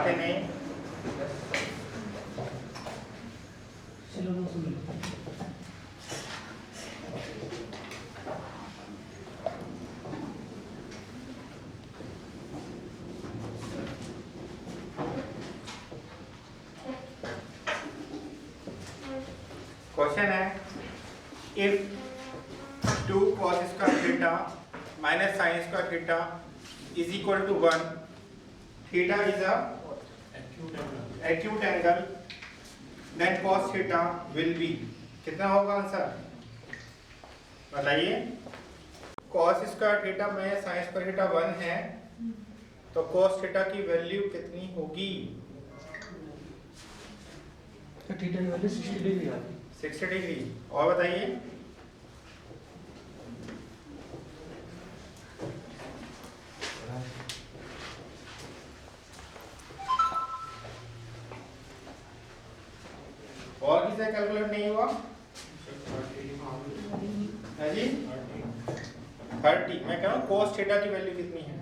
बातें नहीं। क्वेश्चन है, if 2 cos square theta minus sine square theta is equal to 1, theta is a acute angle, then cos theta will be, कितना होगा answer बताइए। cos square theta में sine square theta 1 है, तो cos theta की value कितनी होगी? Theta की वैल्यू 60 डिग्री आ गई। 60 डिग्री। और बताइए। और किसे कैलकुलेट नहीं हुआ है जी? 30। मैं कह रहा हूँ cos थीटा की वैल्यू कितनी है?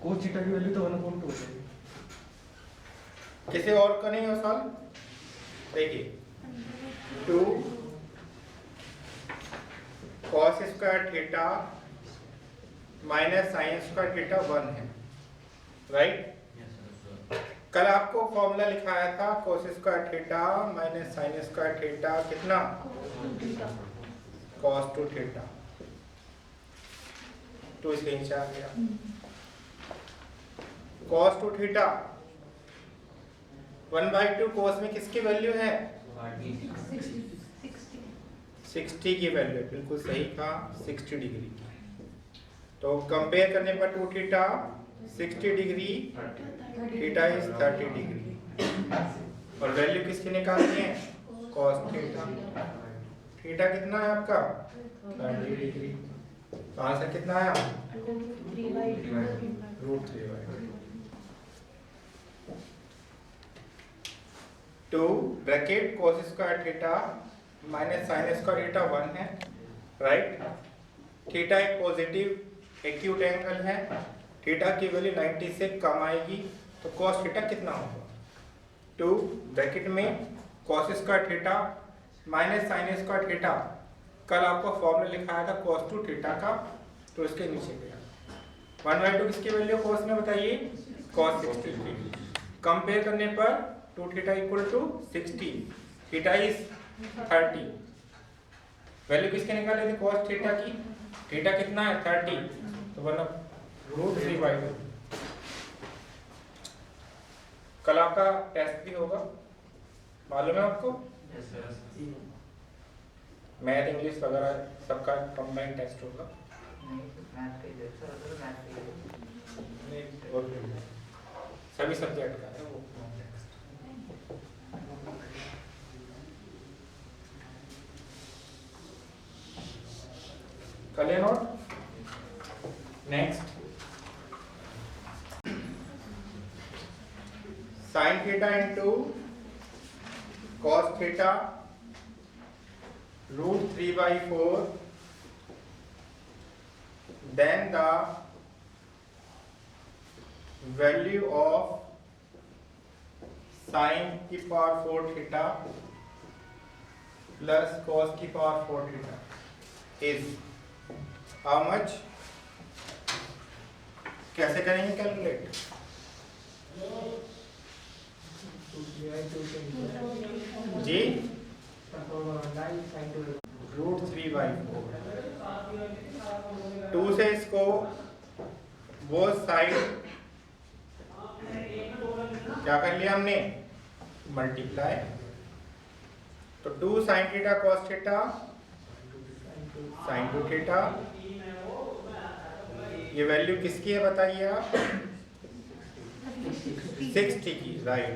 cos थीटा की वैल्यू तो 1/2 है। किसी और का नहीं हो सवाल? देखिए 2 cos square theta minus sine square theta 1 है, राइट? कल आपको फॉर्मूला लिखाया था cos square theta minus sine square theta कितना? cos 2 theta. तो इसके नीचे आ गया cos 2 थीटा 1/2 cos में किसकी वैल्यू है? 60 की वैल्यू, बिल्कुल सही कहा, 60 डिग्री की। तो कंपेयर करने पर 2 theta 60 degree, theta is 30 degree, और वैल्यू किसकी निकालनी है? cos theta. थीटा कितना है आपका? 30 डिग्री। तो आंसर कितना आया? √3/2। 2 bracket cos square theta minus sine square theta 1 है, राइट? थीटा एक पॉजिटिव एक्यूट एंगल है, थीटा की वैल्यू 90 से कम आएगी, तो cos थीटा कितना होगा? 2 ब्रैकेट में cos square theta minus sine square theta, कल आपको फॉर्मूला लिखाया था cos 2 थीटा का, तो इसके नीचे गया 1/2 किसकी वैल्यू cos में बताइए? cos 60। कंपेयर करने पर 2 theta equal to 60, theta is 30, value किसके निकाले थे? cos थीटा की। थीटा कितना है? 30, तो √3/2। कल आपका टेस्ट भी होगा, मालूम है आपको? मैथ इंग्लिश वगैरह सबका कंबाइंड टेस्ट होगा। सभी सब्जेक्ट का है वो टेस्ट। कर लिया note? Next, sign theta into cos theta √3/4, then the value of sin की पावर 4 थीटा प्लस cos की power 4 theta is how much? कैसे करेंगे कैलकुलेट? जी √3/4। 2 से इसको वो साइड क्या कर लिया हमने? मल्टीप्लाई। तो 2 sin theta cos theta sin 2 theta, ये वैल्यू किसकी है बताइए आप? 60 की, right.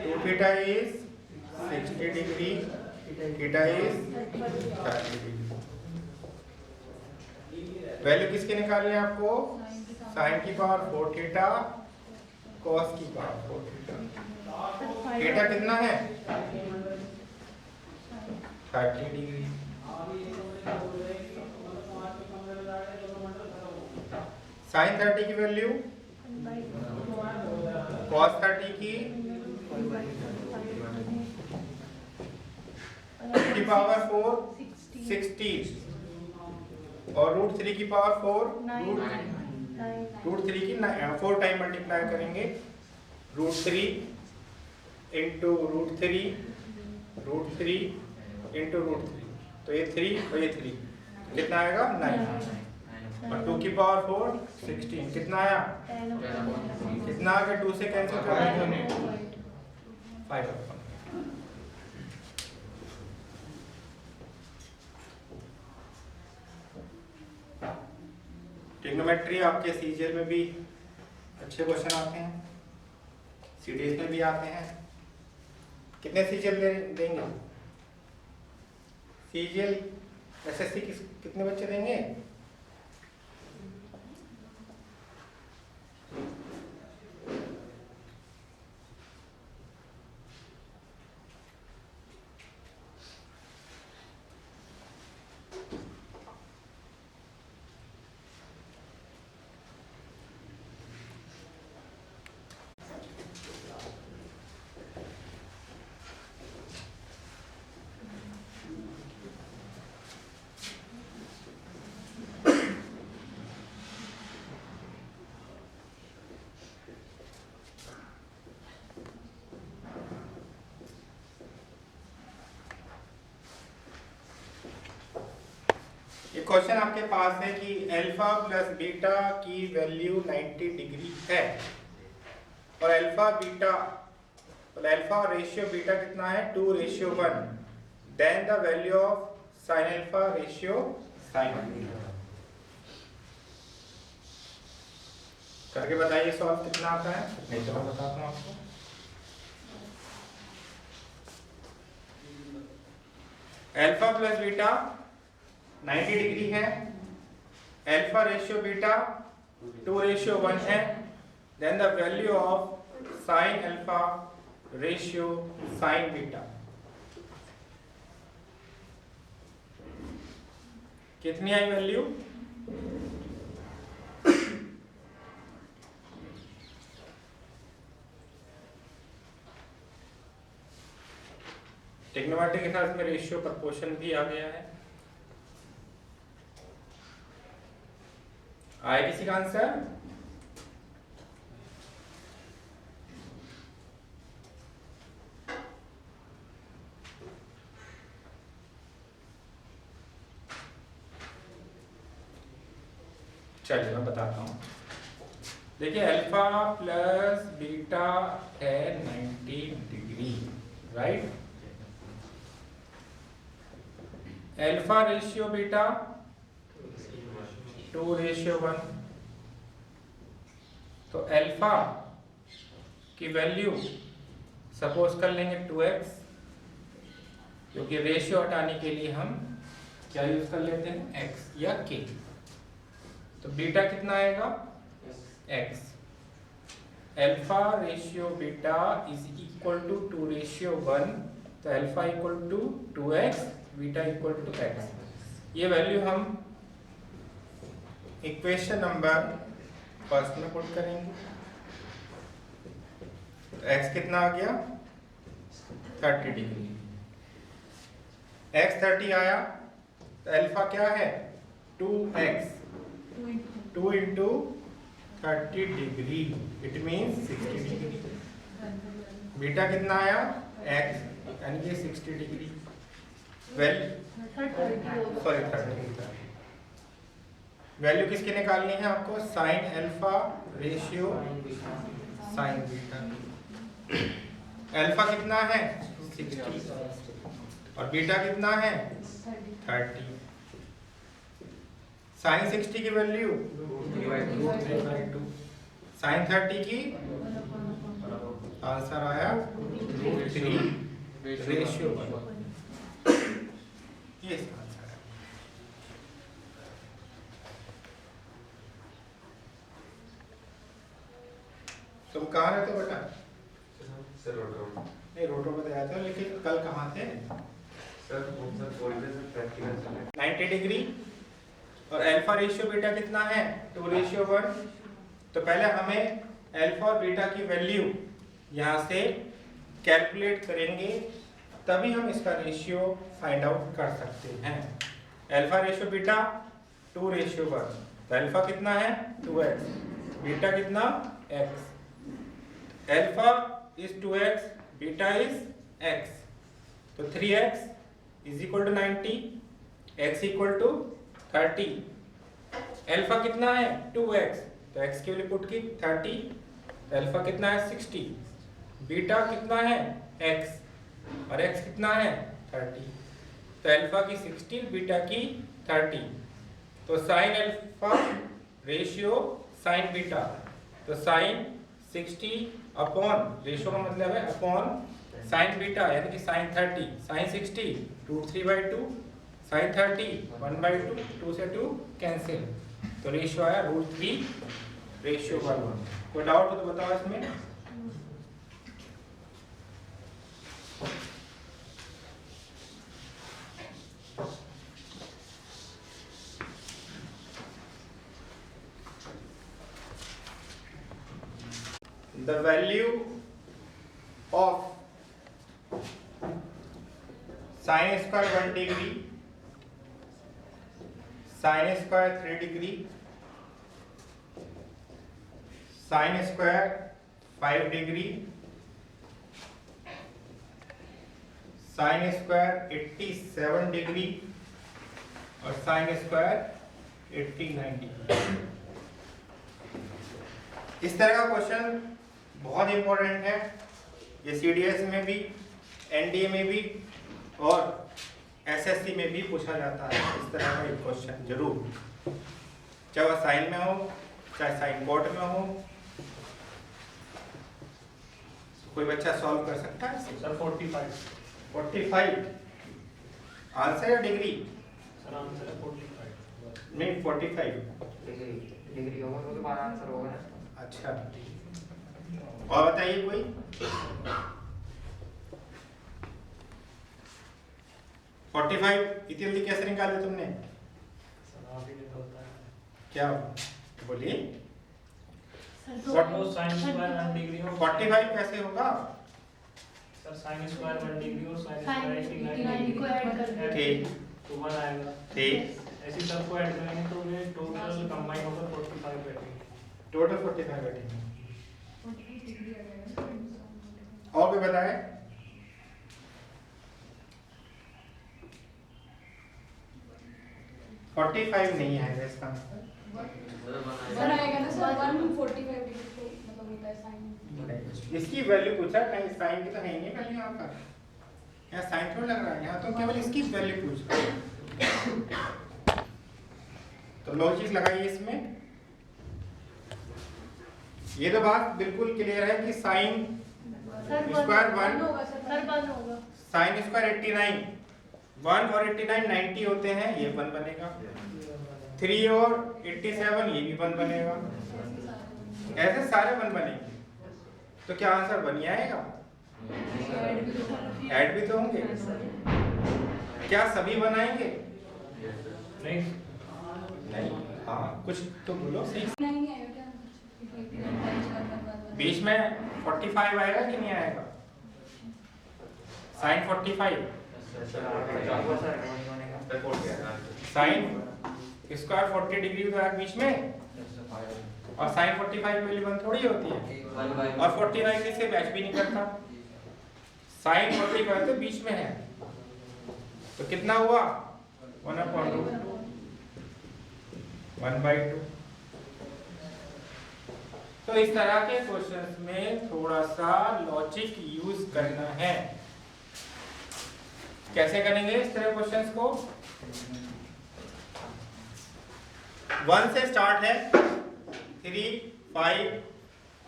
2 theta is 60 degree, theta is 30 degree. Value किसके निकालनी है आपको? साइन की पावर 4 थीटा, कॉस की पावर 4 थीटा। थीटा कितना है? 30 डिग्री। साइन 30 की वैल्यू कॉस 30 की पावर 4 60 और रूट 3 की पावर 4 रूट 3 की 4 टाइम मल्टीप्लाई करेंगे root 3 into root 3 into root 3 तो ये 3 और ये 3 कितना आएगा 9 और 2 की पावर 4 16 कितना आया कितना आ गया 2 से कैंसिल कर देंगे 5 ट्रिग्नोमेट्री आपके सीजीएल में भी अच्छे क्वेश्चन आते हैं, सीडीएस में भी आते हैं। कितने सीजीएल देंगे? सीजीएल एसएससी कितने बच्चे देंगे? क्वेश्चन आपके पास है कि अल्फा प्लस बीटा की वैल्यू 90 डिग्री है और अल्फा रेशियो बीटा कितना है 2:1 then the value of sine alpha ratio sine beta. करके बताइए सॉल्व कितना आता है। नहीं तो मैं बताता हूँ आपको। अल्फा प्लस बीटा 90 डिग्री है, अल्फा रेशियो बीटा 2:1 है, then the value of sine alpha ratio sine beta कितनी आई वैल्यू? ट्रिग्नोमेट्री के साथ में रेशियो प्रपोर्शन भी आ गया है। आए किसी का आंसर? चलिए मैं बताता हूं। देखिए अल्फा प्लस बीटा है 90 degree, right. Alpha ratio beta 2:1 तो अल्फा की वैल्यू सपोज कर लेंगे 2x, क्योंकि रेशियो हटाने के लिए हम क्या यूज कर लेते हैं x या k। तो बीटा कितना आएगा x। Alpha ratio beta is equal to 2:1 तो alpha equal to 2x beta equal to x। ये वैल्यू हम इक्वेशन नंबर फर्स्ट में पुट करेंगे। तो x कितना आ गया 30 डिग्री। x 30 आया तो अल्फा क्या है 2x 2 into 30 degree it means 60 degree. Beta कितना आया x यानी कि 60 डिग्री। सॉरी 30 वैल्यू किसकी निकालनी है आपको? Sign alpha ratio sine beta. Alpha कितना है 60 और बीटा कितना है 30। साइन 60 की वैल्यू √3/2, साइन 30 की आंसर आया √3/1। ये आंसर है। तुम कहाँ रहते हो बेटा? सर रोटो नहीं रोटो में आया था, लेकिन कल कहाँ थे? सर वो सर बोल रहे थे प्रैक्टिकल चले 90 डिग्री और अल्फा रेशियो बीटा कितना है 2:1। तो पहले हमें अल्फा और बीटा की वैल्यू यहाँ से कैलकुलेट करेंगे, तभी हम इसका रेशियो फाइंड आउट कर सकते हैं। अल्फा रेशियो बीटा 2:1, तो अल्फा कितना है 2x, बीटा कितना x। Alpha is 2x, beta is x, तो 3x is equal to 90, x equal to 30। Alpha कितना है 2x, तो x की वैल्यू पुट की 30, अल्फा कितना है 60, बीटा कितना है x और x कितना है 30, तो अल्फा की 60 बीटा की 30, तो sign alpha ratio sine beta, तो साइन 60 अपॉन रेशियो का मतलब है अपॉन साइन बीटा यानी कि साइन 30, साइन 60 √3/2, साइन 30 1/2, 2 से 2 कैंसिल, तो रेशियो आया √3:1। कोई डाउट हो तो बताओ इसमें। The value of sin square 1 degree, sin square 3 degree, sin square 5 degree, sin square 87 degree और sin square 89 degree। इस तरह का क्वेश्चन बहुत इंपॉर्टेंट है, ये सीडीएस में भी, एनडीए में भी और एसएससी में भी पूछा जाता है। इस तरह का एक क्वेश्चन जरूर, चाहे वह साइन में हो चाहे साइन कोट में हो, कोई बच्चा सॉल्व कर सकता है। सर 45 आंसर या डिग्री? सर आंसर है 45 नहीं 45 डिग्री होगा तो बाद आंसर होगा ना। अच्छा, और बताइए कोई। फोर्टी फाइव इतनी जल्दी कैसे निकाले तुमने? सर आप ही ने तो बताया। क्या बोलिए? सर साइन स्क्वायर 1 डिग्री हो 45 कैसे होगा? सर साइन स्क्वायर 1 डिग्री और साइन साइन स्क्वायर 89 को ऐड कर दो। ठीक तो 1 आएगा। ठीक, ऐसे सबको ऐड करेंगे तो ये टोटल कंबाइन होकर 45 बैठेंगे। टोटल 45 बैठेंगे। और कोई बताए? $45 नहीं आएगा इसका आंसर। सर आएगा ना सर 145 डिग्री को मतलब होता है साइन। इसकी वैल्यू पूछा, नहीं साइन की तो है ही नहीं वैल्यू यहाँ पर, यहाँ साइन थोड़ा लग रहा है, यहाँ तो केवल इसकी वैल्यू पूछ रहा है। तो लॉजिक लगाइए इसमें। ये तो बात बिल्कुल क्लियर है कि साइन स्क्वायर 1 होगा सर 1 होगा। साइन स्क्वायर 89, 1 और 89 90 होते हैं, ये 1 बनेगा। 3 और 87 ये भी 1 बनेगा। ऐसे सारे 1 बनेंगे, तो क्या आंसर 1 ही आएगा? ऐड भी तो होंगे, क्या सभी बनाएंगे? नहीं नहीं, हाँ कुछ तो बोलो सही। नहीं आएगा क्या? बीच में 45 आएगा कि नहीं आएगा? साइन 45, साइन स्क्वायर 40 डिग्री तो है बीच में, और साइन 45 में 1 थोड़ी होती है, और 49 से मैच भी नहीं करता। साइन 45 तो बीच में है, तो कितना हुआ 1/2, 1/2। तो इस तरह के क्वेश्चंस में थोड़ा सा लॉजिक यूज करना है। कैसे करेंगे इस तरह क्वेश्चंस को? 1 से स्टार्ट है, 3 5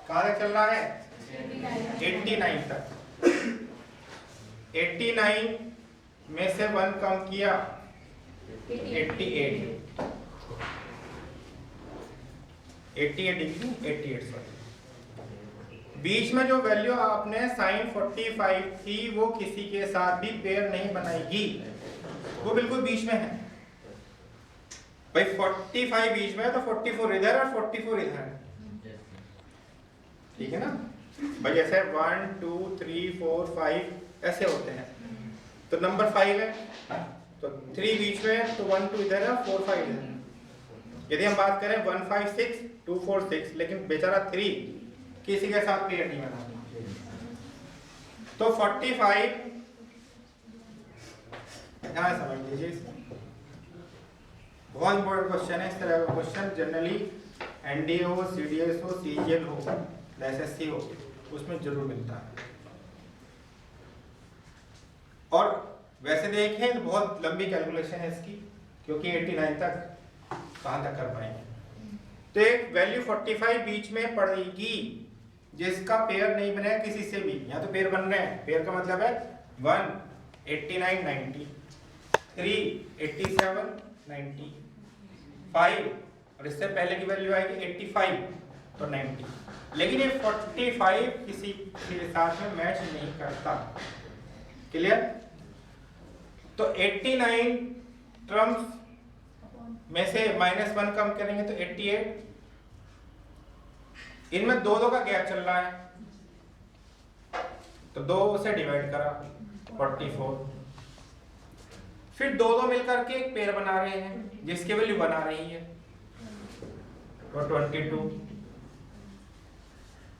कहाँ तक चल रहा है? 89 तक। 89 में से 1 कम किया 88 88 सॉरी। बीच में जो वैल्यू आपने साइन 45 थी वो किसी के साथ भी पेयर नहीं बनाएगी, वो बिल्कुल बीच में है। भाई 45 बीच में है तो 44 इधर और 44 इधर है, ठीक है ना भाई। ऐसे 1 2 3 4 5 ऐसे होते हैं, तो नंबर 5 है तो 3 बीच में है तो 1 2 इधर है 4 5 इधर है। यदि हम बात करें 1 5 6 2 4 6, लेकिन बेचारा 3 किसी के साथ पेयर नहीं बना, तो 45 ध्यान समझ लीजिए इसको। बहुत इंपॉर्टेंट क्वेश्चन है, इस तरह का क्वेश्चन जनरली एनडीए हो, सीडीएस हो, सीजीएल हो, एसएससी हो, उसमें जरूर मिलता है। और वैसे देखें तो बहुत लंबी कैलकुलेशन है इसकी, क्योंकि 89 तक कहां तक कर पाएंगे। तो एक वैल्यू 45 बीच में पड़ेगी जिसका पेयर नहीं बने किसी से भी। यहाँ तो पेयर बन रहे हैं, पेयर का मतलब है 1 89 90, 3 87 90, 5 और इससे पहले की वैल्यू आएगी 85 तो 90, लेकिन ये 45 किसी के साथ में मैच नहीं करता। क्लियर? तो 89 टर्म्स में से -1 कम करेंगे तो 88, इनमें 2 का गैप चल रहा है तो 2 से डिवाइड करा 44, फिर 2 मिलकर के एक पेयर बना रहे हैं जिसकी वैल्यू बना रही है तो 22,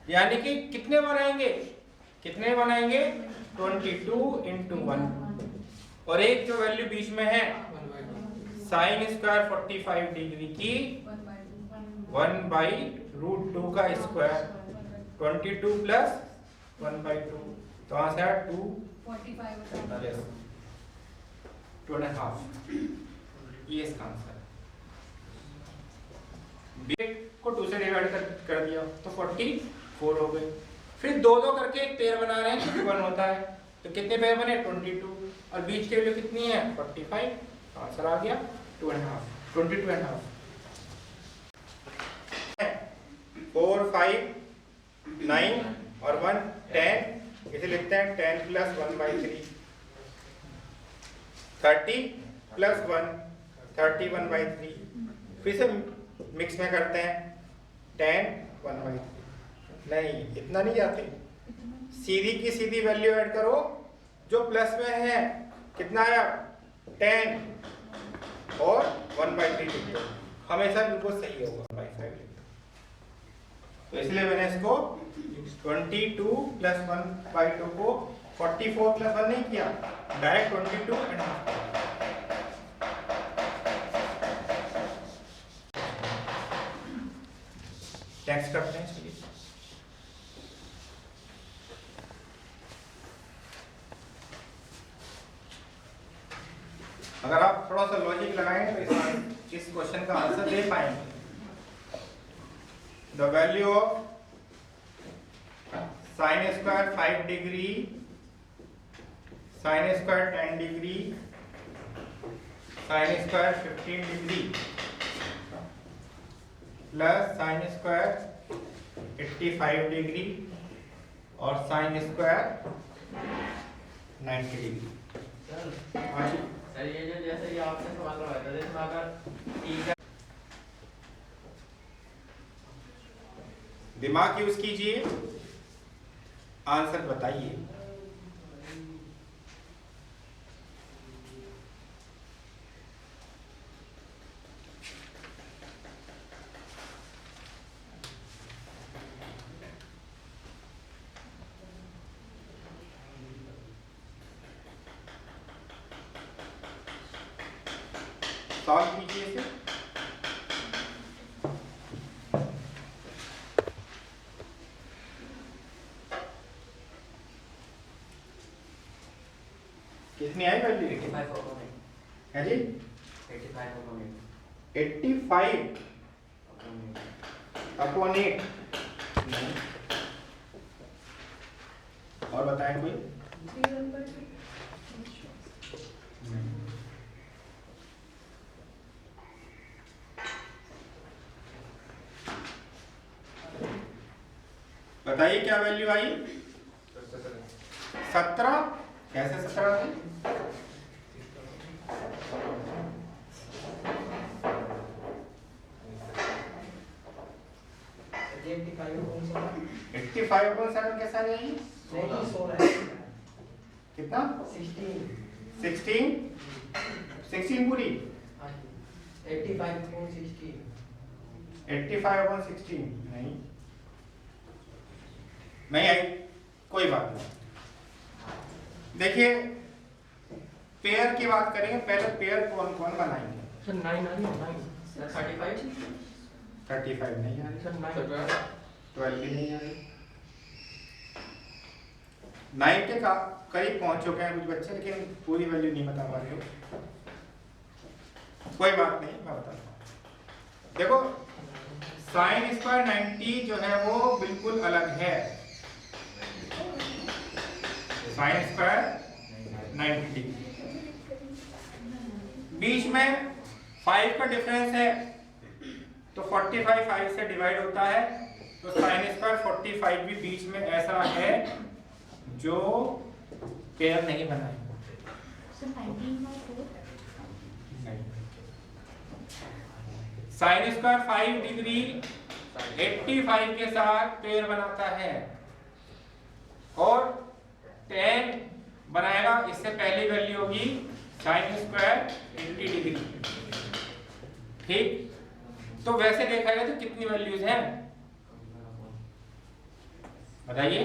यानी कि कितने बनाएंगे 22 into 1, और एक जो वैल्यू बीच में है साइन स्क्वायर 45 डिग्री की 1/√2 का स्क्वायर 22 प्लस 1/2, तो वहां से 2 45 2.5, ये इसका आंसर है। बी को 2 से डिवाइड कर दिया तो 44 हो गए, फिर 2 करके एक पेयर बना रहे हैं 1 होता है, तो कितने पेयर बने 22, और बीच की वैल्यू कितनी है 45, आंसर आ गया 22.5। 4 5 9 और 1 10, इसे लिखते हैं 10 प्लस 1/3, 30 प्लस 1 31/3, फिर से मिक्स में करते हैं 10 1/3, नहीं इतना नहीं जाते, सीधी की सीधी वैल्यू ऐड करो जो प्लस में है, कितना आया 10 और 1/3 लिख दो, हमेशा बिल्कुल सही होगा 5 लिख दो। तो इसलिए मैंने इसको 22 प्लस 1/2 को 44 प्लस 1 नहीं किया, डायरेक्ट 22.5। नेक्स्ट करते हैं चलिए। अगर आप थोड़ा सा लॉजिक लगाएंगे तो इस क्वेश्चन का आंसर दे पाएंगे। The value of sine square 5 degree, sine square 10 degree, sine square 15 degree plus sine square 85 degree और साइन स्क्वायर 90 डिग्री। सर ये जो जैसे ये आपने सवाल करवाया था, इसमें अगर t का दिमाग यूज कीजिए, आंसर बताइए। सॉल्व कीजिए इसे। कितनी आई वैल्यू 85 है जी 85 अपॉन 8। और बताएं कोई? बताइए क्या वैल्यू आई? 17। कैसे 17 आई? 85/7 कैसा रहेगी? कितना? 16 पूरी? 85/16 नहीं आई, कोई बात नहीं। देखिए पेयर की बात करेंगे, पहले पेयर कौन कौन बनाएंगे? सर 9 आ रही है 9 35 35 नहीं आ रही, सर 9 12 भी नहीं आ रही, 9 के करीब पहुंच चुके हैं कुछ बच्चे, लेकिन पूरी वैल्यू नहीं बता पा रहे हो। कोई बात नहीं, मैं बताता हूँ। देखो sin स्क्वायर 90 जो है वो बिल्कुल अलग है। sin स्क्वायर 90 डिग्री, बीच में 5 का डिफरेंस है, तो 45 5 से डिवाइड होता है, तो sin स्क्वायर 45 भी बीच में ऐसा है जो पेयर नहीं बनाएगा। sin स्क्वायर 5 डिग्री 85 के साथ पेयर बनाता है, और tan बनाएगा, इससे पहली वैल्यू होगी sin स्क्वायर 80 डिग्री। ठीक, तो वैसे देखा जाए तो कितनी वैल्यूज हैं बताइए?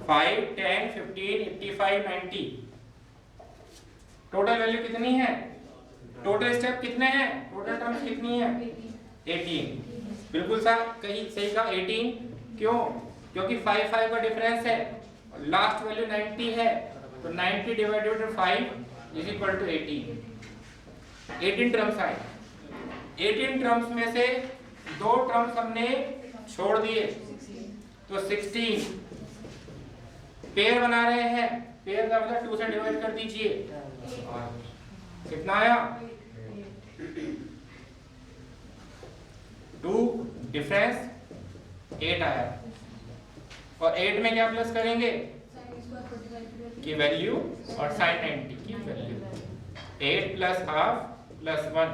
5 10 15 85 90, टोटल वैल्यू कितनी है? टोटल स्टेप कितने हैं? टोटल टर्म्स कितनी है? 18। बिल्कुल सही कहा 18। क्यों? क्योंकि 5 5 का डिफरेंस है, लास्ट वैल्यू 90 है, तो 90 divided by 5 is equal to 18। 18 terms आए, 18 टर्म्स में से 2 टर्म्स हमने छोड़ दिए, तो 16 पेयर बना रहे हैं, पेयर का मतलब 2 से डिवाइड कर दीजिए, कितना आया? 2 डिफरेंस 8 आया, और 8 में क्या प्लस करेंगे? की वैल्यू और sin 90 की वैल्यू, 8 प्लस हाफ प्लस 1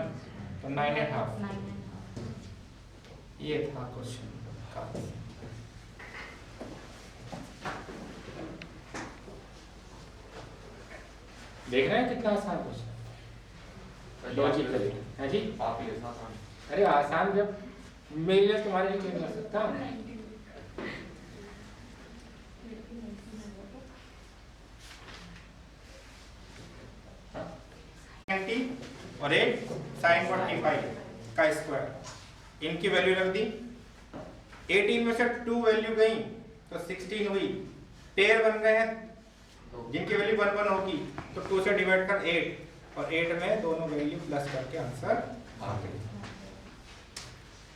तो 9.5। ये था क्वेश्चन का। देख रहे हैं कितना आसान क्वेश्चन, लॉजिकली है जी। आप ही आसान। अरे आसान जब मेरे लिए तुम्हारे लिए क्यों कर सकता हूँ? और एक sin 45 का स्क्वायर, इनकी वैल्यू रख दी, 18 में से 2 वैल्यू गई तो 16 हुई, पेयर बन गए हैं जिनकी वैल्यू 1 1 होगी, तो 2 से डिवाइड कर 8, और 8 में दोनों वैल्यू प्लस करके आंसर आ गई।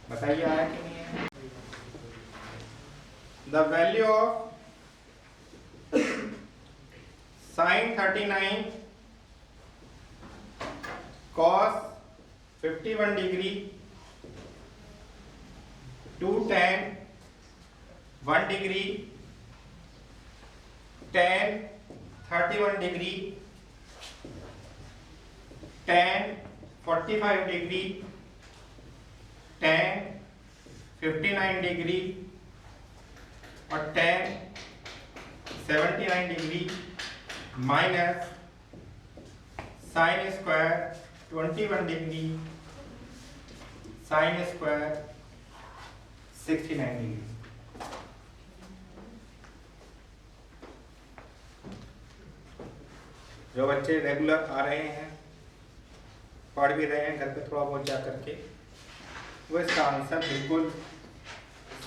बताइए आया कि नहीं है? The value of sin 39 cos 51 degree to tan 1 degree tan 31 degree tan 45 degree tan 59 degree और tan 79 degree minus sin square 21 degree sin square 69 degree. जो बच्चे रेगुलर आ रहे हैं, पढ़ भी रहे हैं घर पे थोड़ा बहुत जा करके, वो इसका आंसर बिल्कुल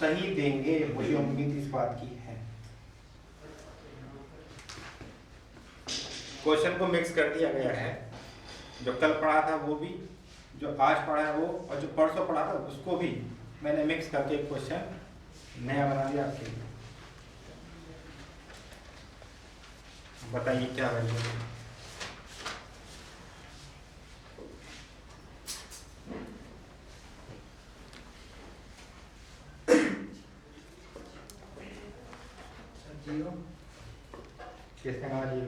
सही देंगे, मुझे उम्मीद इस बात की है। क्वेश्चन को मिक्स कर दिया गया है, जो कल पढ़ा था वो भी, जो आज पढ़ा है वो, और जो परसों पढ़ा था उसको भी मैंने मिक्स करके एक क्वेश्चन नया बना दिया आपके लिए। बताइए क्या वैल्यू है? किसने कहा 0?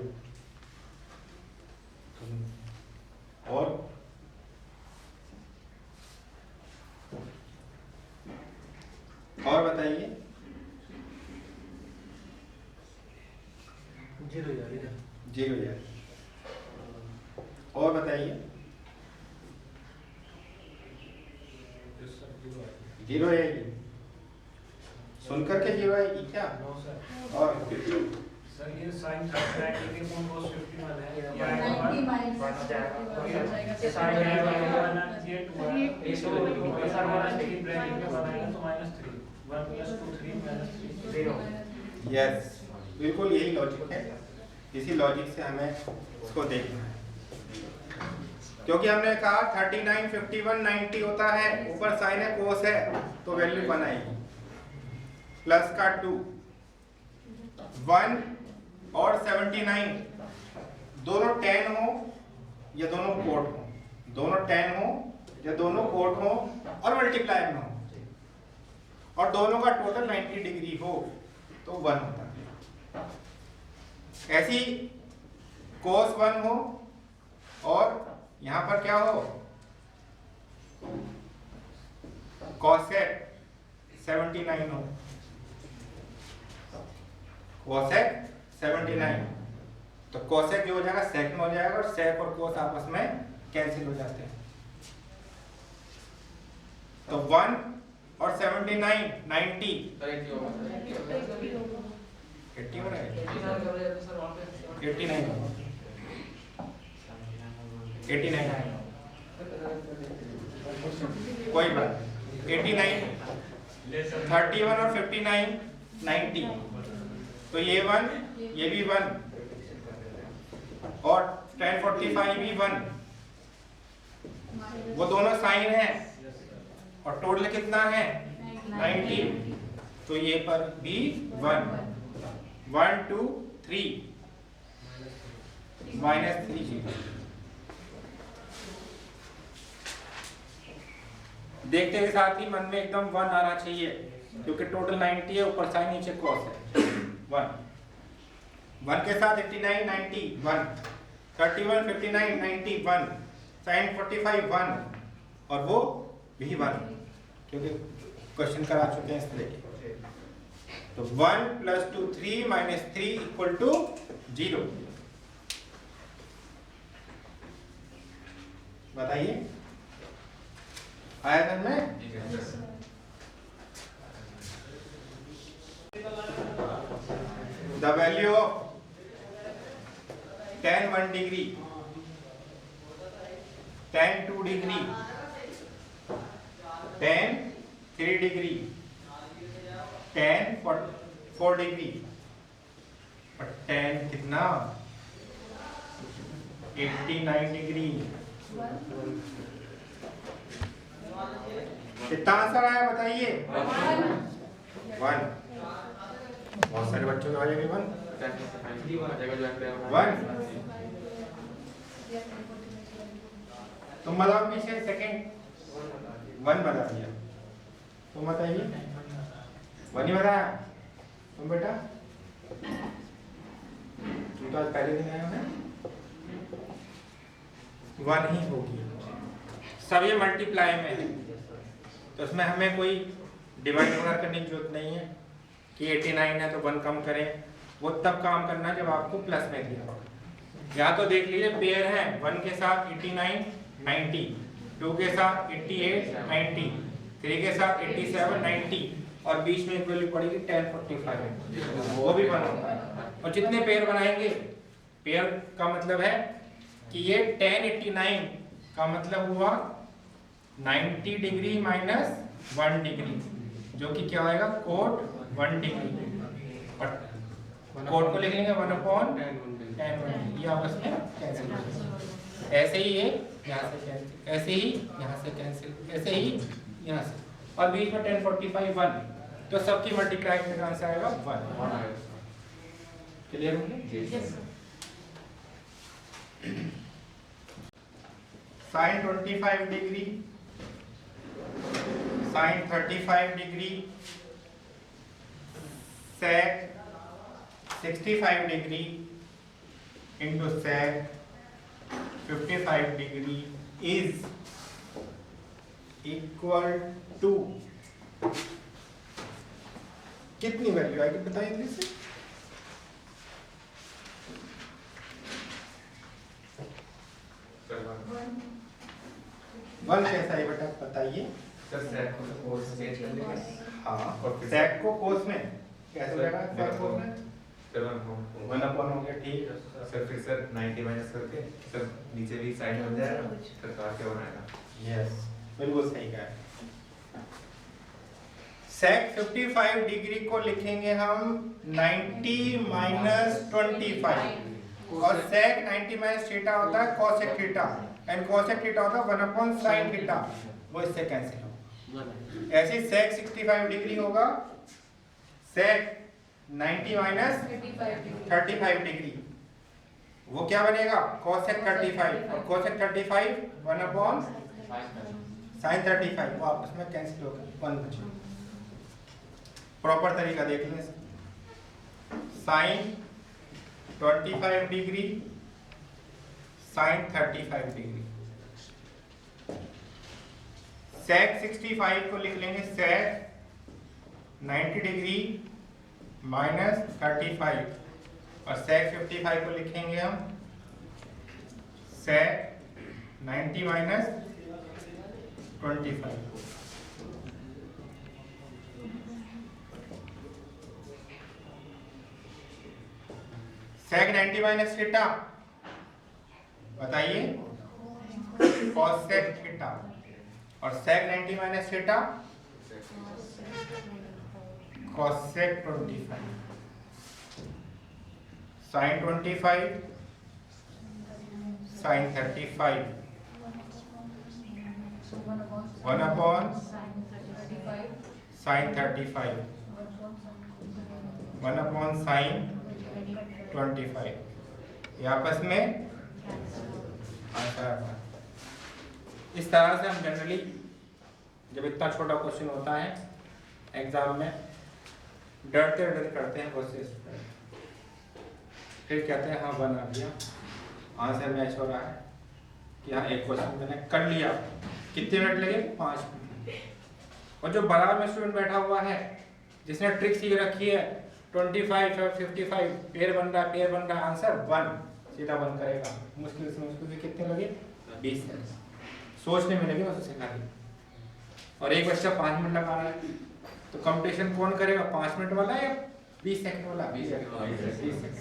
और और बताइए। 0 यार 0 यार। और बताइए। 0 आएगी, सुनकर के 0 आएगी क्या? No sir. और सर ये sin 39 डिग्री अपॉन cos 51 है, ये आएगा 90 1 माइनस हो जाएगा। sin sin है 1 ये 2 है, ये तो सर माइनस 3 ब्रैकेट में बनाएगा तो -3 1 + 2 3 -3 0। यस, बिल्कुल यही लॉजिक है। इसी लॉजिक से हमें इसको देखना है, क्योंकि हमने कहा 39 51 90 होता है, ऊपर साइन है कोस है, तो वैल्यू 1 आएगी। प्लस का 2 1 और 79 दोनों 10 हो या दोनों कोट हो, दोनों 10 हो या दोनों कोट हो और मल्टीप्लाई में हो, और दोनों का टोटल 90 डिग्री हो तो 1 होता है। ऐसी cos 1 हो और यहां पर क्या हो, cosec 79 हो, cosec 79 तो cosec जो हो जाएगा sec में हो जाएगा, और sec और cos आपस में कैंसिल हो जाते हैं। तो 1 और 79 90 करेक्ट होगा सर 80 हो रहा है, सर वहां पे 89 89 कोई बात 89 31 और 59 90 तो ये 1 ये भी 1 और 1045 भी 1, वो दोनों साइन है और टोटल कितना है 90, तो ये पर भी 1 1 2 3 -3 देखते के साथ ही मन में एकदम 1 आना चाहिए, क्योंकि टोटल 90 है, ऊपर साइन नीचे कॉस है। 1 के साथ 89 90 1 31 59 90 1 sin 45 1 और वो भी 1, क्योंकि क्वेश्चन करा चुके हैं इस तरह के। तो 1 + 2 3 -3 = 0। बताइए आया समझ में? The value of tan 1 degree, tan 2 degree, tan 3 degree, tan 4 degree, और tan कितना 89 डिग्री। कितना आंसर आया बताइए? 1। बहुत सारे बच्चों के वाले भी 1 तुम बताओ पीछे सेकंड 1 बता दिया, तुम बताइए 1 ही बताया तुम बेटा, तुम तो आज पहले दिन आए हो ना, 1 ही होगी। सब ये मल्टीप्लाई में है, तो इसमें हमें कोई डिवाइड वगैरह करने की जरूरत नहीं है कि 89 है तो 1 कम करें, वो तब काम करना है जब आपको प्लस में दिया हो। या तो देख लीजिए पेयर है 1 के साथ 89 90, 2 के साथ 88 90, 3 के साथ 87 90 और बीच में एक वैल्यू पड़ेगी 1045, वो भी 1 होता है। और जितने पेयर बनाएंगे, पेयर का मतलब है कि ये 1089 का मतलब हुआ 90 डिग्री -1 डिग्री, जो कि क्या आएगा कोट 1 डिग्री, और कोट को लिख लेंगे 1/10, ये आपस में कैंसिल हो जाएगा। ऐसे ही ये यहाँ से कैंसिल, ऐसे ही यहाँ से कैंसिल, ऐसे ही यहाँ से, और बीच में 1045 1, तो सबकी मल्टीप्लाई करने का आंसर आएगा 1। क्लियर होंगे? sin 25 degree, sin 35 degree, sec 65 degree into sec 55 degree is equal to कितनी वैल्यू आएगी बताइए जल्दी से। सर 1 कैसा है बेटा बताइए। सर सेट को कोर्स चेंज कर लेंगे। हाँ और फिर सेक को कोस में कैसे हो जाएगा सेक कोस में सर 1 अपॉन हो गया ठीक है। सर फिर सर 90 माइनस करके सर नीचे भी साइन बन जाएगा, सर काट के बनाएगा। यस बिल्कुल सही कहा। सेक 55 डिग्री को लिखेंगे हम 90 माइनस 25 और सेक 90 माइनस थीटा होता है cosec theta and cosec theta होता है 1 अपॉन साइन थीटा, वो इससे कैंसिल हो। ऐसे सेक 65 डिग्री होगा सेक 90 माइनस 35 डिग्री, वो क्या बनेगा कोसेक 35 और कोसेक 35 1 अपॉन साइन 35, वो आपस में कैंसिल हो गया 1 बचे। प्रॉपर तरीका देख लें, साइन 25 डिग्री साइन 35 डिग्री। सेक 65 को लिख लेंगे सेक 90 डिग्री माइनस 35 और सेक 55 को लिखेंगे हम sec 90 minus 25। Sec 90 minus theta बताइए कॉसेक थीटा और sec 90 minus theta cosec 25 sine 25 sine 35 1 upon sine 35 1 upon sine 25, ये आपस में आंसर आता है। इस तरह से हम जनरली जब इतना छोटा क्वेश्चन होता है एग्जाम में डरते डरते करते हैं कोशिश, फिर कहते हैं हाँ 1 आ गया आंसर मैच हो रहा है कि हाँ एक क्वेश्चन मैंने कर लिया। कितने मिनट लगे 5 मिनट। और जो बराबर में स्टूडेंट बैठा हुआ है जिसने ट्रिक सीख रखी है 25 और 55 पेयर बन रहा है आंसर 1 सीधा 1 करेगा। मुश्किल से कितने लगे 20 सेकंड सोचने में लगे, बस सिखा दी। और एक बच्चा 5 मिनट लगा रहा है तो कंपटीशन कौन करेगा 5 मिनट वाला या 20 सेकंड वाला? 20 सेकंड।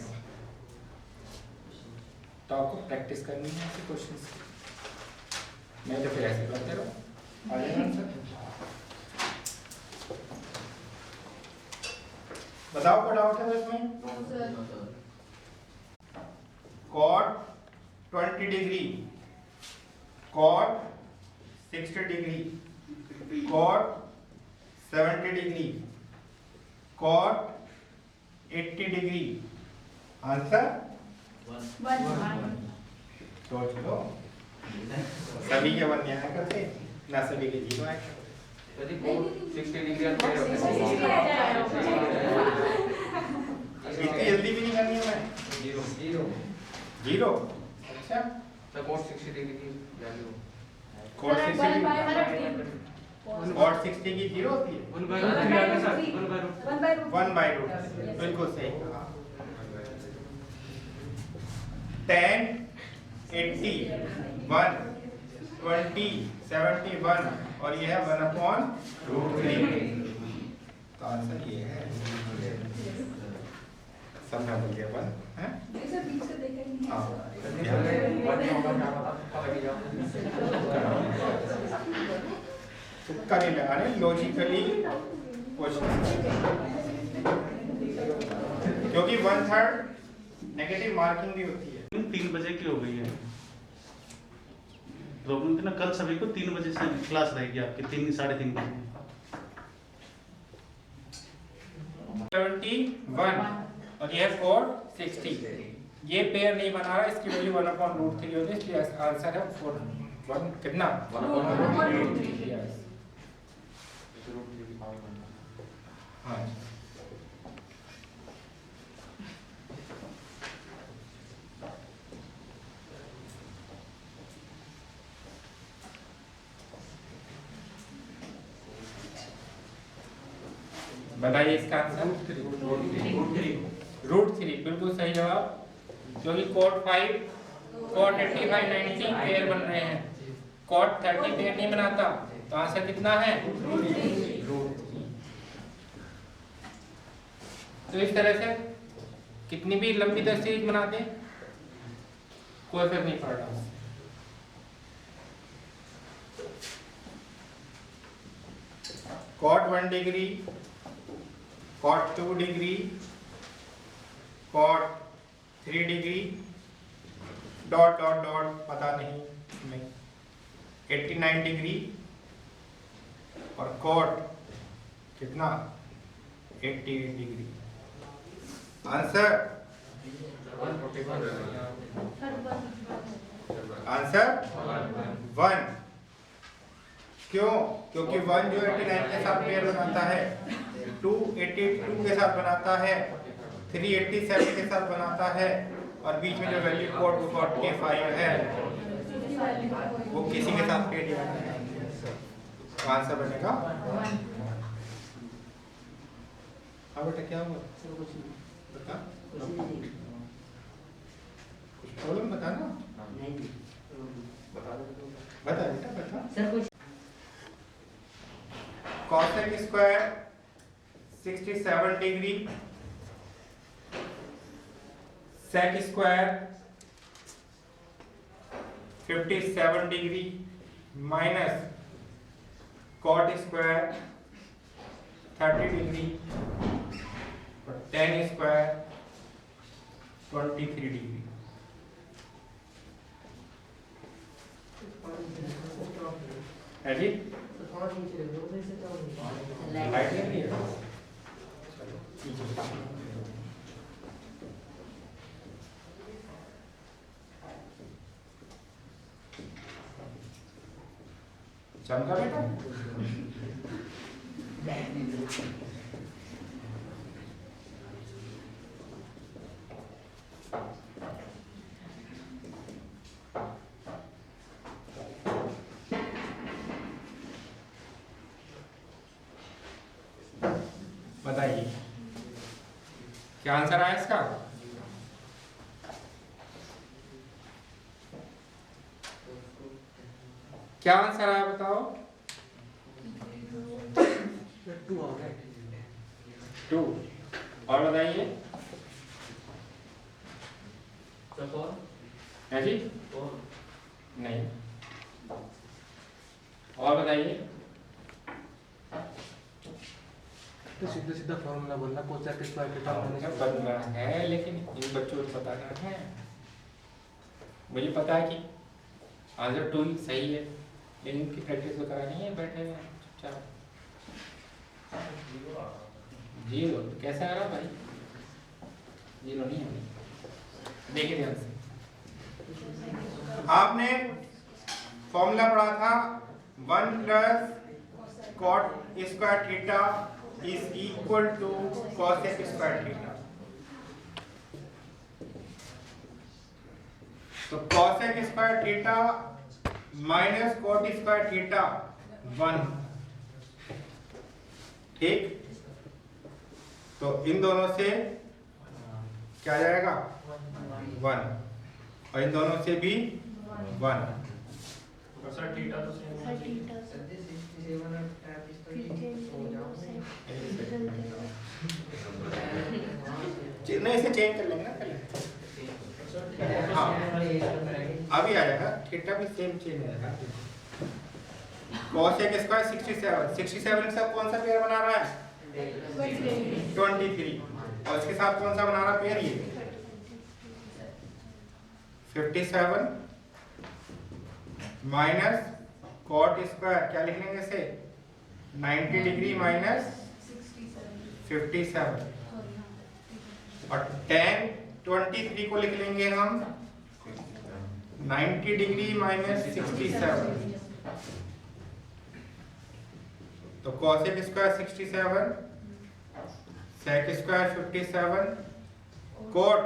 तो आपको प्रैक्टिस करनी है ऐसे क्वेश्चंस की, नहीं तो फिर ऐसे करते रहो। आ जाएगा आंसर। बताओ क्या डाउट है इसमें? Cot 20 degree, cot 60 degree, cot 70 degree, cot 80 degree, answer 1 सोच लो। सभी के 1 आया करते ना, सभी के 0 आया करते। यदि कोड 60 डिग्री इतनी जल्दी भी नहीं करनी है मैं। 0 अच्छा तो कोड 60 डिग्री की वैल्यू कॉट 60 की 0 होती है 1/√। बिल्कुल सही कहा। 10 80 1 20 71 और ये है 1/√3। तो आंसर ये है। सब में बोल गया 1 है। हाँ तुक्का नहीं लगाने, लॉजिकली क्वेश्चन, क्योंकि 1/3 नेगेटिव मार्किंग भी होती है। 3 बजे की हो गई है प्रॉब्लम थी ना, कल सभी को 3 बजे से क्लास रहेगी आपकी, 3 साढ़े 3 बजे। 71 और ये है 460। ये पेयर नहीं बना रहा, इसकी वैल्यू 1/√3 होती है, इसलिए आंसर है 1 कितना 1/√3। यस हाँ बताइए इसका आंसर √3 बिल्कुल सही जवाब, क्योंकि cot 5 cot 85 90 पेयर बन रहे हैं, cot 30 पेयर नहीं बनाता, तो आंसर कितना है √3। तो इस तरह से कितनी भी लंबी 10 सीरीज बना दें कोई फर्क नहीं पड़ रहा। cot 1 degree, cot 2 degree, cot 3 degree, dot dot dot पता नहीं 89 डिग्री, और cot कितना 88 डिग्री। Answer answer 1। क्यों? क्योंकि 1 जो 89 के साथ पेयर बनाता है, 2 82 के साथ बनाता है, 3 87 के साथ बनाता है, और बीच में जो वैल्यू कोड वो 45 है वो किसी के साथ पेयर नहीं बनाता है। तो आंसर बनेगा। हाँ बेटा क्या हुआ? बता कुछ प्रॉब्लम बता ना। बता बेटा बता। cosec square 67 degree, sec square 57 degree minus cot square 30 degree और tan स्क्वायर 23 डिग्री। है जी? लाइट नहीं है? चमका बेटा? बताइए क्या आंसर आया इसका? क्या आंसर आया बताओ? 2। और बताइए है जी? नहीं। और बताइए। तो सीधा सीधा फॉर्मूला बोलना कोसेक स्क्वायर थीटा माइनस बनना है, लेकिन इन बच्चों को पता नहीं है। मुझे पता है कि आंसर 2 ही सही है, लेकिन इनकी प्रैक्टिस तो करा नहीं है, बैठे हुए हैं चुपचाप। 0 तो कैसे आ रहा भाई? 0 नहीं है। देखिए ध्यान से, आपने फॉर्मूला पढ़ा था 1 plus cot square theta is equal to cosec square theta. तो cosec square theta minus cot square theta 1, ठीक? तो इन दोनों से क्या जाएगा 1, और इन दोनों से भी 1। सर थीटा तो सेम है। नहीं, इसे चेंज कर लेंगे ना पहले। हाँ अभी आ जाएगा, थीटा भी सेम चेंज हो जाएगा। cosec स्क्वायर 67 के साथ कौन सा पेयर बना रहा है? 23। और इसके साथ कौन सा बना रहा पेयर? ये 57 माइनस cot स्क्वायर, क्या लिख लेंगे इसे? 90 डिग्री माइनस 57, और tan 23 को लिख लेंगे हम 90 डिग्री माइनस 67। तो cosec square 67, sec square 57, cot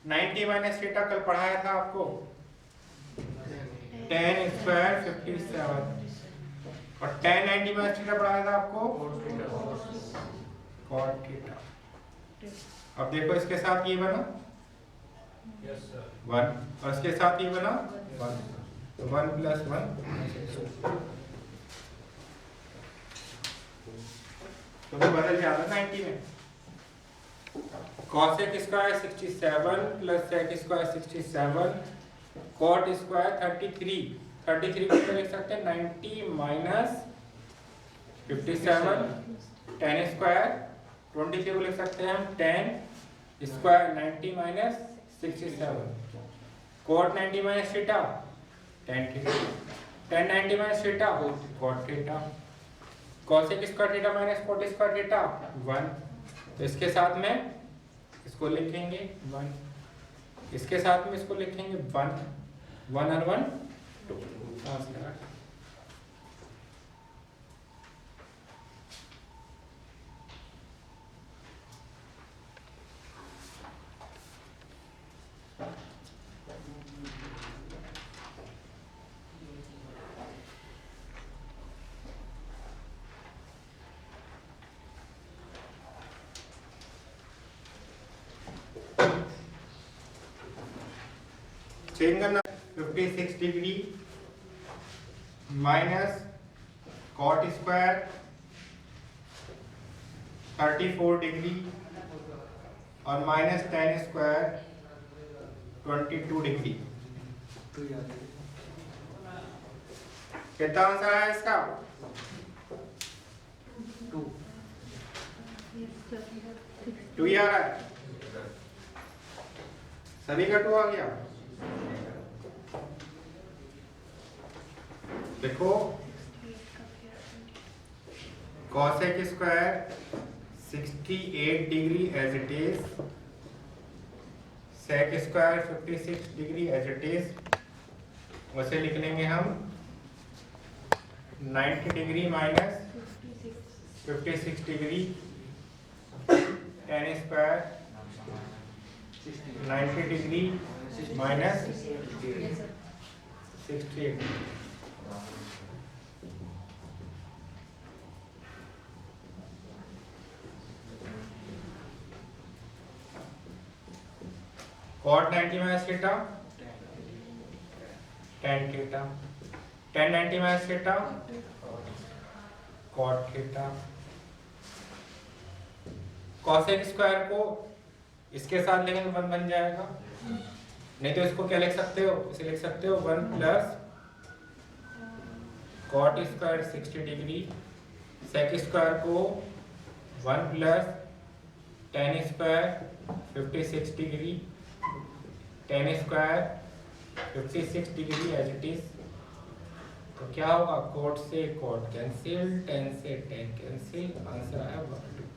90 minus theta कल पढ़ाया था आपको, tan स्क्वायर 57, और tan 90 माइनस थीटा पढ़ाया था आपको कॉट थीटा। अब देखो इसके साथ ये बना यस सर 1 और इसके साथ ये बना 1, तो 1 प्लस 1 तो बदल जाता 90 में। cosec square 67 plus sec square 67 cot square 33 को क्या लिख सकते हैं 90 माइनस 57 tan स्क्वायर 23 को लिख सकते हैं हम tan square 90 minus 67 cot 90 minus theta tan theta tan 90 minus theta cot theta cosec square theta minus cot square theta 1। तो इसके साथ में इसको लिखेंगे 1, इसके साथ में इसको लिखेंगे 1 और 1 2। चेंज करना 56 degree minus cot square 34 degree और माइनस tan स्क्वायर 22 डिग्री। कितना आंसर आया इसका 2 आ रहा है, सभी का 2 आ गया। देखो cosec square 68 degree as it is, sec square 56 degree as it is, वैसे लिख लेंगे हम 90 degree minus 56 degree tan square 90 degree minus 68। cot 90 minus theta tan theta tan 90 minus theta cot theta. cosec square को इसके साथ लेंगे तो 1 बन जाएगा, नहीं तो इसको क्या लिख सकते हो, इसे लिख सकते हो 1 plus cot square 60 degree, sec square को 1 plus tan square 56 degree, tan square 56 degree as it is. तो क्या होगा cot से cot कैंसिल, tan से tan कैंसिल, आंसर आया 1 2।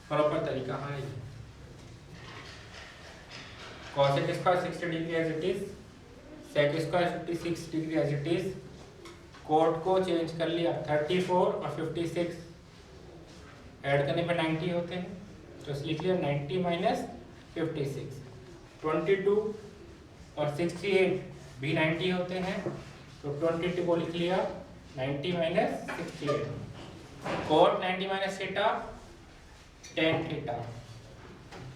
प्रॉपर तरीका है ये। cosec square 60 degree as it is, sec square 56 degree as it is, cot को चेंज कर लिया 34 और 56 ऐड करने पे 90 होते हैं, तो लिख लिया 90 माइनस 56। 22 और 68 भी 90 होते हैं, तो 22 को लिख लिया 90 minus 68। cot 90 minus theta tan theta,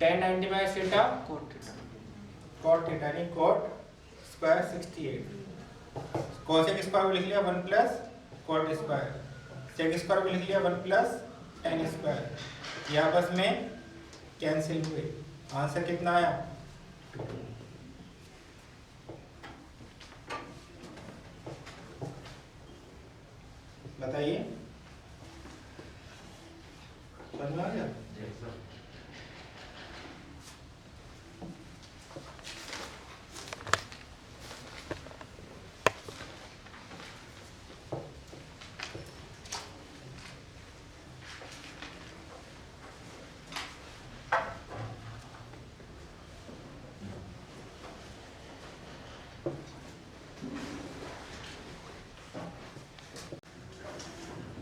tan 90 minus theta cot theta यानी cot स्क्वायर 68। cosec स्क्वायर को लिख लिया 1 plus cot square, sec square को लिख लिया 1 प्लस tan स्क्वायर, ये आपस में कैंसिल हुए। आंसर कितना आया 2। बताइए समझ में आ गया?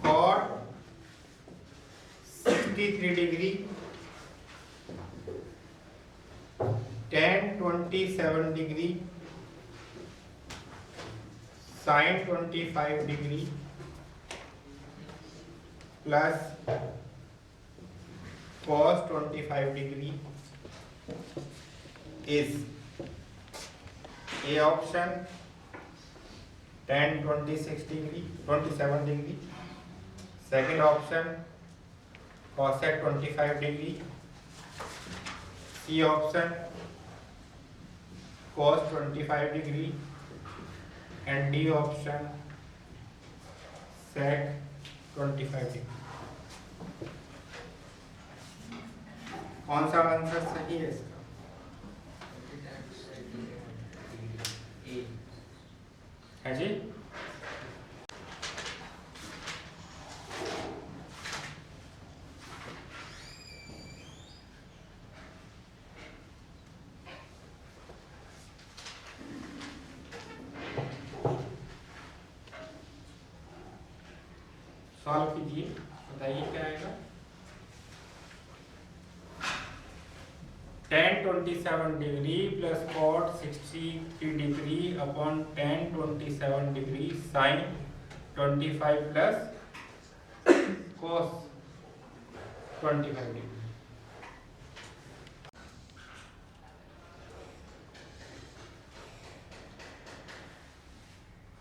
cot 63 degree, tan 27 degree, sin 25 degree plus cos 25 degree is A option tan 27 degree. Second option cosec 25 degree. C option cos 25 degree. And D option sec 25 degree. कौन सा आंसर सही है इसका? है जी? सॉल्व कीजिए, बताइए क्या आएगा। tan 27 degree plus cot 63 degree upon tan 27 degree sin 25 plus cos 25 degree.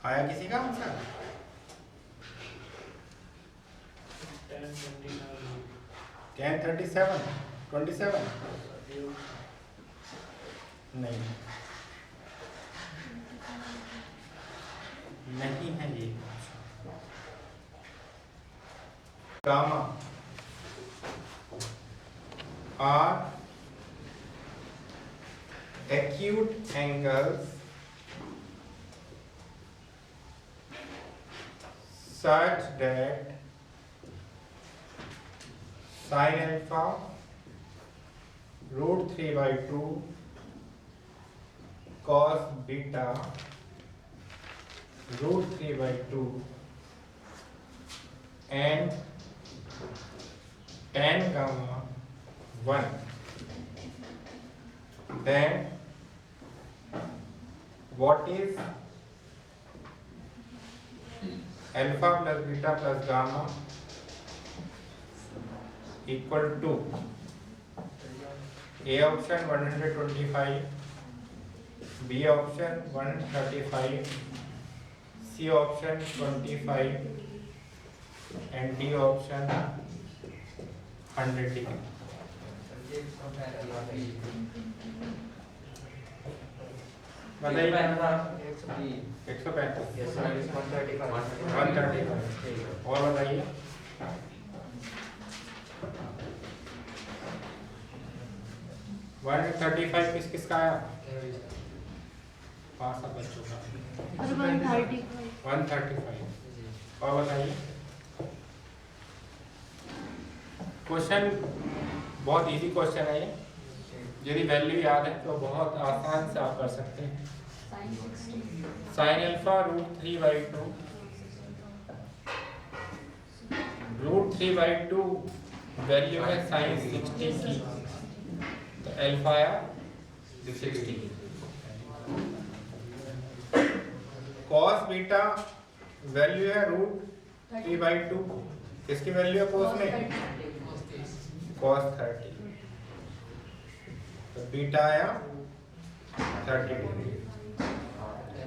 आया किसी का आंसर? tan 27 नहीं है ये। Gamma are acute angles such that sin alpha √3/2 cos beta √3/2 and tan gamma 1, then what is alpha plus beta plus gamma equal to? A option 125, B option 135, C option 25 and D option 100 degree. बताइए 135 और बताइए 135 किस किस का आया? 5 बच्चों का 135 और बताइए। क्वेश्चन बहुत इजी क्वेश्चन है ये, यदि वैल्यू याद है तो बहुत आसान से आप कर सकते हैं। sin alpha √3/2 √3/2 वैल्यू है sin 60 की, तो अल्फा आया 60। cos बीटा वैल्यू है √3/2, किसकी वैल्यू है cos में? cos 30, तो बीटा आया 30 डिग्री।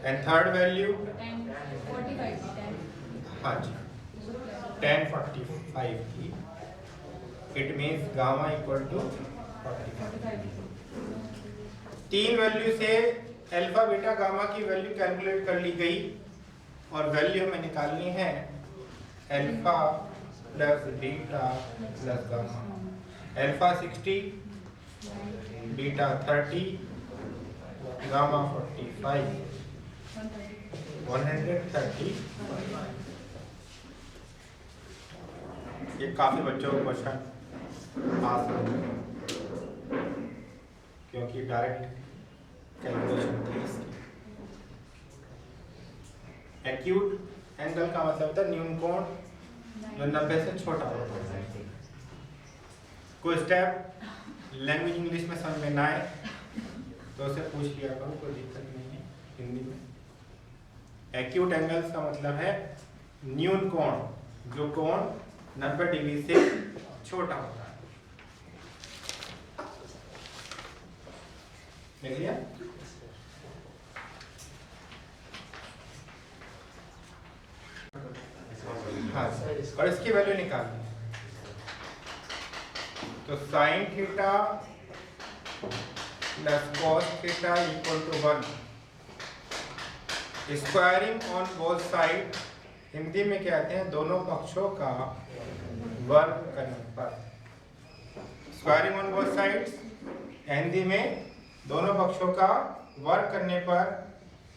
एंड थर्ड वैल्यू हाँ जी tan 45 की, it means gamma equal to 45। तीन वैल्यू से अल्फा बीटा गामा की वैल्यू कैलकुलेट कर ली गई और वैल्यू हमें निकालनी है alpha plus beta plus gamma. Alpha 60, beta 30, gamma 45, 130। ये काफी बच्चों को क्वेश्चन आ सकते हैं क्योंकि डायरेक्ट कैलकुलेशन थी इसकी। एक्यूट एंगल का मतलब होता है न्यून कोण जो 90 से छोटा होता है। कोई स्टेप लैंग्वेज इंग्लिश में समझ में ना आए तो उसे पूछ लिया करो, कोई दिक्कत नहीं है हिंदी में। एक्यूट एंगल्स का मतलब है न्यून कोण, जो कोण 90 डिग्री से छोटा होता है। लिख लिया? हाँ, और इसकी वैल्यू निकालनी है। तो sine theta plus cos theta equal to 1। Squaring on both side, Hindi में कहते हैं दोनों पक्षों का वर्ग करने पर। Squaring on both sides Hindi में दोनों पक्षों का वर्ग करने पर।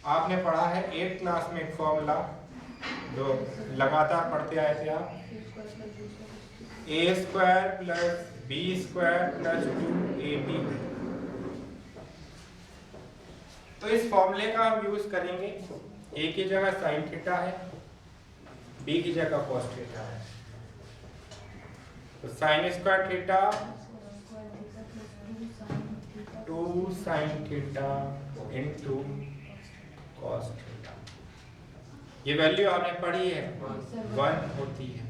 आपने पढ़ा है 8th क्लास में एक फॉर्मूला जो लगातार पढ़ते आए थे आप, a² plus b² plus 2ab। तो इस फॉर्मूले का हम यूज करेंगे। a की जगह साइन थीटा है, b की जगह कॉस थीटा है। तो sine square theta 2 sine theta into cos theta. ये वैल्यू आपने पढ़ी है, 1 होती है।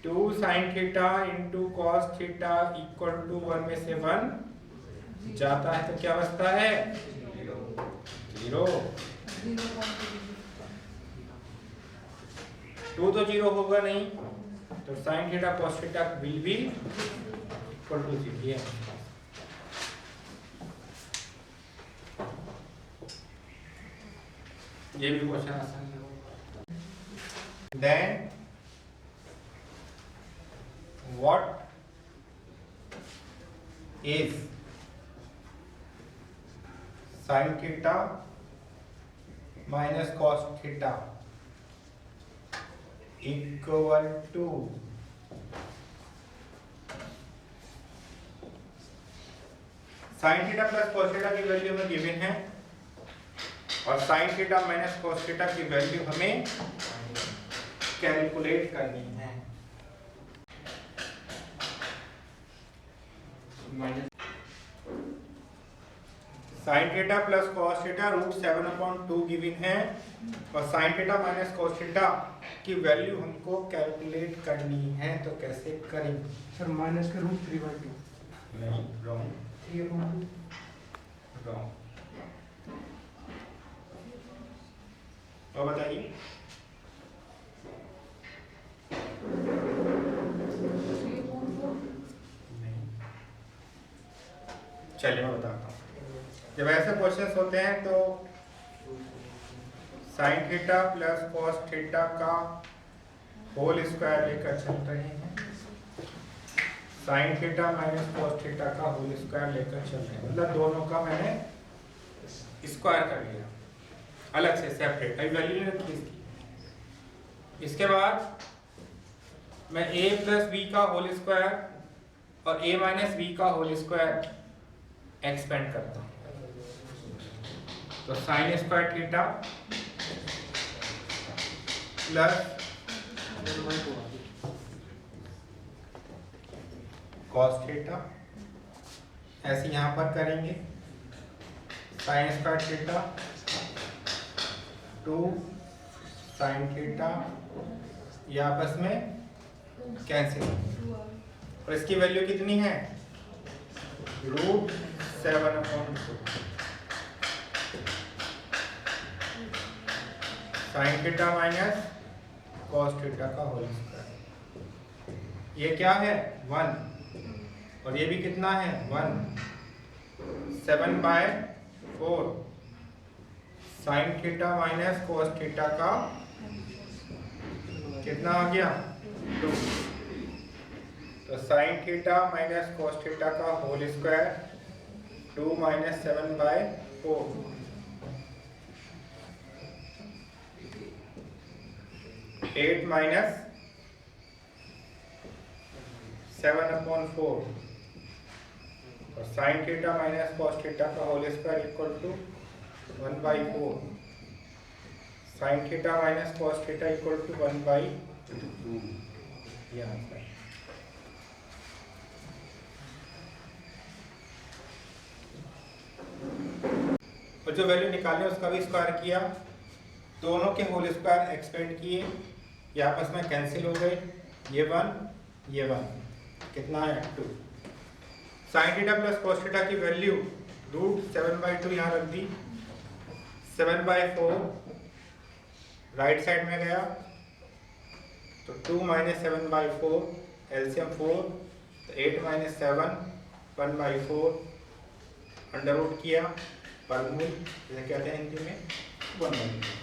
2 sine theta into cos theta equal to 1 में से 1 जाता है तो क्या बचता है? 0। 2 तो 0 होगा नहीं, तो sine theta cos theta will be equal to 0 है। ये भी क्वेश्चन आसान है। Then what is sin theta minus cos theta equal to sin theta plus cos theta की वैल्यू हमें गिवन है और sin theta minus cos theta की वैल्यू हमें कैलकुलेट करनी है। Sign theta plus cos theta √7/2 given है और sine theta minus cos theta की वैल्यू हमको कैलकुलेट करनी है। तो कैसे करेंगे सर? माइनस का √3/2 नहीं, रॉन्ग 3/2 रॉन्ग। और बताइए, चलिए मैं बताता हूँ। जब ऐसे क्वेश्चंस होते हैं तो sine theta plus cos theta का होल स्क्वायर लेकर चल रहे हैं, sign theta minus cos theta का होल स्क्वायर लेकर चल रहे हैं। मतलब दोनों का मैंने स्क्वायर कर लिया अलग से सेपरेट, अभी वैल्यू नहीं रखी इसकी। इसके बाद मैं a प्लस बी का होल स्क्वायर और a माइनस बी का होल स्क्वायर एक्सपेंड करता हूं। तो sine square theta plus cos theta, ऐसे यहां पर करेंगे। Sign square theta 2 sine theta, ये आपस में कैंसिल और इसकी वैल्यू कितनी है? √7/2 sign theta minus cos theta का होल स्क्वायर। ये क्या है? 1 और ये भी कितना है? 1। 7/4 sine theta minus cos theta का कितना आ गया? 2। तो sine theta minus cos theta का होल स्क्वायर 2 - 7/4 8 - 7/4 और sine theta minus cos theta का whole square equal to 1/4। Sine theta minus cos theta equal to 1/2। ये आंसर है। और जो वैल्यू निकाले उसका भी स्क्वायर किया, दोनों के होल स्क्वायर एक्सपेंड किए, ये आपस में कैंसिल हो गए। ये 1 ये 1 कितना है? 2। Sine theta plus cos theta की वैल्यू रूट 7/2 यहाँ रख दी, 7/4 राइट साइड में गया तो 2 - 7/4 एलसीएम 4 तो 8 - 7 1/4 अंडर रूट किया वर्गमूल, इसे कहते हैं हिंदी में 1/4।